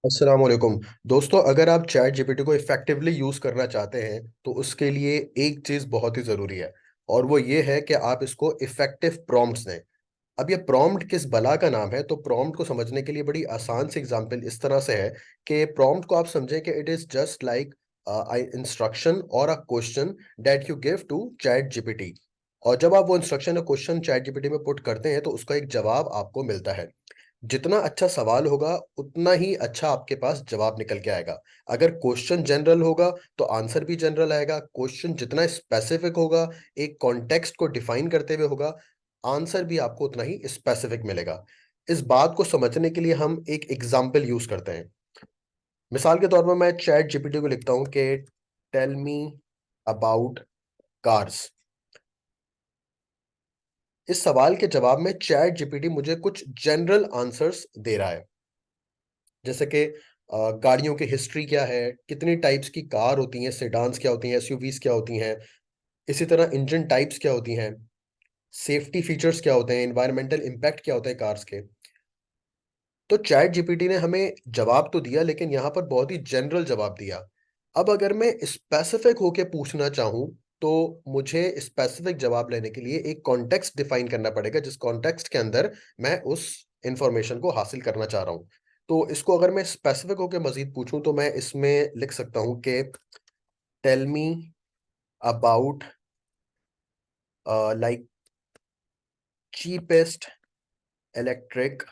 अस्सलाम वालेकुम। दोस्तों, अगर आप चैट जीपीटी को इफेक्टिवली यूज करना चाहते हैं तो उसके लिए एक चीज बहुत ही जरूरी है। और वो ये है कि आप इसको इफेक्टिव प्रॉम्प्ट्स दें। अब ये प्रॉम्प्ट किस बला का नाम है, तो प्रॉम्प्ट को समझने के लिए बड़ी आसान सी एग्जांपल इस तरह से है कि प्रॉम्प्ट को आप समझें कि it is just like instruction और a question that you give to ChatGPT. और जब आप वो इंस्ट्रक्शन या क्वेश्चन चैट जीपीटी में पुट करते हैं तो उसका एक जवाब आपको मिलता है। जितना अच्छा सवाल होगा उतना ही अच्छा आपके पास जवाब निकल के आएगा। अगर क्वेश्चन जनरल होगा तो आंसर भी जनरल आएगा। क्वेश्चन जितना स्पेसिफिक होगा, एक कॉन्टेक्स्ट को डिफाइन करते हुए होगा, आंसर भी आपको उतना ही स्पेसिफिक मिलेगा। इस बात को समझने के लिए हम एक एग्जाम्पल यूज करते हैं। मिसाल के तौर पर मैं चैट जीपीटी को लिखता हूं कि टेल मी अबाउट कार्स। इस सवाल के जवाब में चैट जीपीटी मुझे कुछ जनरल आंसर्स दे रहा है। जैसे कि गाड़ियों की हिस्ट्री क्या है, कितनी टाइप्स की कार होती हैं, सेडान्स क्या होती हैं, एसयूवीज क्या होती हैं, इसी तरह इंजन टाइप्स क्या होती हैं, सेफ्टी फीचर्स क्या होते हैं, एनवायरमेंटल इम्पैक्ट क्या होता है कार्स के। तो चैट जीपीटी ने हमें जवाब तो दिया, लेकिन यहाँ पर बहुत ही जनरल जवाब दिया। अब अगर मैं स्पेसिफिक होके पूछना चाहूँ तो मुझे स्पेसिफिक जवाब लेने के लिए एक कॉन्टेक्स्ट डिफाइन करना पड़ेगा, जिस कॉन्टेक्स्ट के अंदर मैं उस इंफॉर्मेशन को हासिल करना चाह रहा हूँ। तो इसको अगर मैं स्पेसिफिक होके मजीद पूछूं तो मैं इसमें लिख सकता हूँ कि tell me about like cheapest electric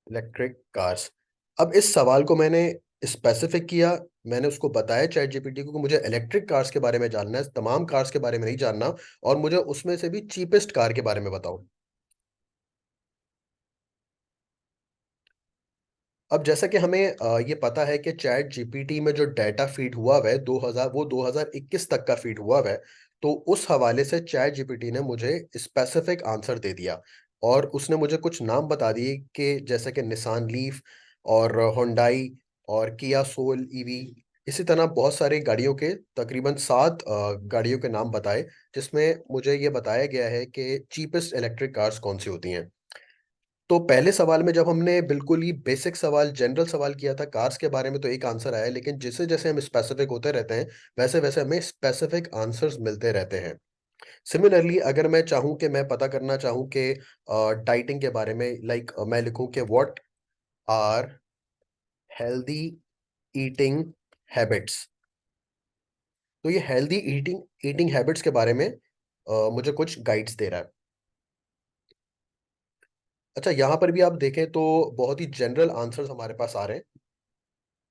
electric cars. अब इस सवाल को मैंने स्पेसिफिक किया। मैंने उसको बताया चैट जीपीटी को कि मुझे इलेक्ट्रिक कार्स के बारे में जानना है, तमाम कार्स के बारे में नहीं जानना, और मुझे उसमें से भी चीपेस्ट कार के बारे में बताओ। अब जैसा कि हमें ये पता है कि चैट जीपीटी में जो डाटा फीड हुआ हुआ है 2000, वो 2021 तक का फीड हुआ हुआ है। तो उस हवाले से चैट जीपीटी ने मुझे स्पेसिफिक आंसर दे दिया। और उसने मुझे कुछ नाम बता दिए कि जैसे कि निसान लीफ और होंडाई और किया सोल ईवी। इसी तरह बहुत सारी गाड़ियों के तकरीबन 7 गाड़ियों के नाम बताए, जिसमें मुझे ये बताया गया है कि चीपेस्ट इलेक्ट्रिक कार्स कौन सी होती हैं। तो पहले सवाल में जब हमने बिल्कुल ही बेसिक सवाल, जनरल सवाल किया था कार्स के बारे में, तो एक आंसर आया, लेकिन जैसे जैसे हम स्पेसिफिक होते रहते हैं वैसे वैसे हमें स्पेसिफिक आंसर्स मिलते रहते हैं। सिमिलरली अगर मैं चाहूँ कि मैं पता करना चाहूँ कि डाइटिंग के बारे में, लाइक मैं लिखूँ कि what are healthy eating habits. तो ये हेल्दी ईटिंग ईटिंग हैबिट्स के बारे में मुझे कुछ गाइड्स दे रहा है। अच्छा, यहाँ पर भी आप देखें तो बहुत ही जनरल आंसर्स हमारे पास आ रहे हैं,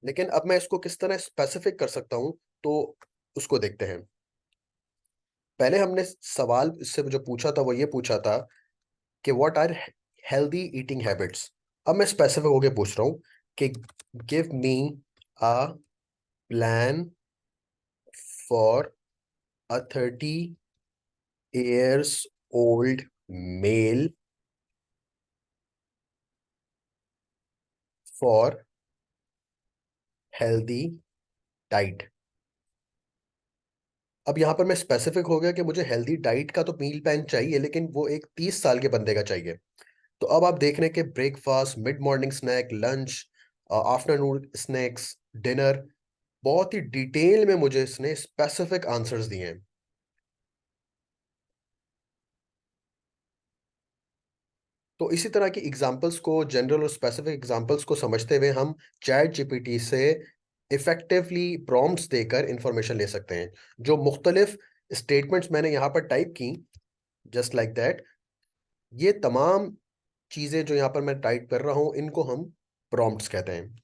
लेकिन अब मैं इसको किस तरह स्पेसिफिक कर सकता हूं, तो उसको देखते हैं। पहले हमने सवाल इससे जो पूछा था वो ये पूछा था कि what are healthy eating habits. अब मैं स्पेसिफिक होके पूछ रहा हूँ कि give me a plan for a 30 years old male for healthy diet. अब यहाँ पर मैं स्पेसिफिक हो गया कि मुझे हेल्दी डाइट का तो मील प्लान चाहिए, लेकिन वो एक 30 साल के बंदे का चाहिए। तो अब आप देख रहे हैं कि breakfast, mid morning snack, lunch, afternoon snacks, dinner, बहुत ही डिटेल में मुझे इसने स्पेसिफिक आंसर्स दिए हैं। तो इसी तरह की एग्जांपल्स को, जनरल और स्पेसिफिक एग्जांपल्स को समझते हुए हम चैट जीपीटी से इफेक्टिवली प्रॉम्प्ट्स देकर इंफॉर्मेशन ले सकते हैं। जो मुख्तलिफ स्टेटमेंट्स मैंने यहाँ पर टाइप की, जस्ट लाइक दैट, ये तमाम चीज़ें जो यहाँ पर मैं टाइप कर रहा हूँ इनको हम प्रॉम्प्ट्स कहते हैं।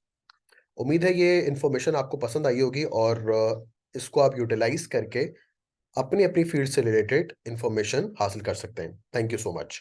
उम्मीद है ये इन्फॉर्मेशन आपको पसंद आई होगी और इसको आप यूटिलाइज करके अपनी अपनी फील्ड से रिलेटेड इंफॉर्मेशन हासिल कर सकते हैं। Thank you so much.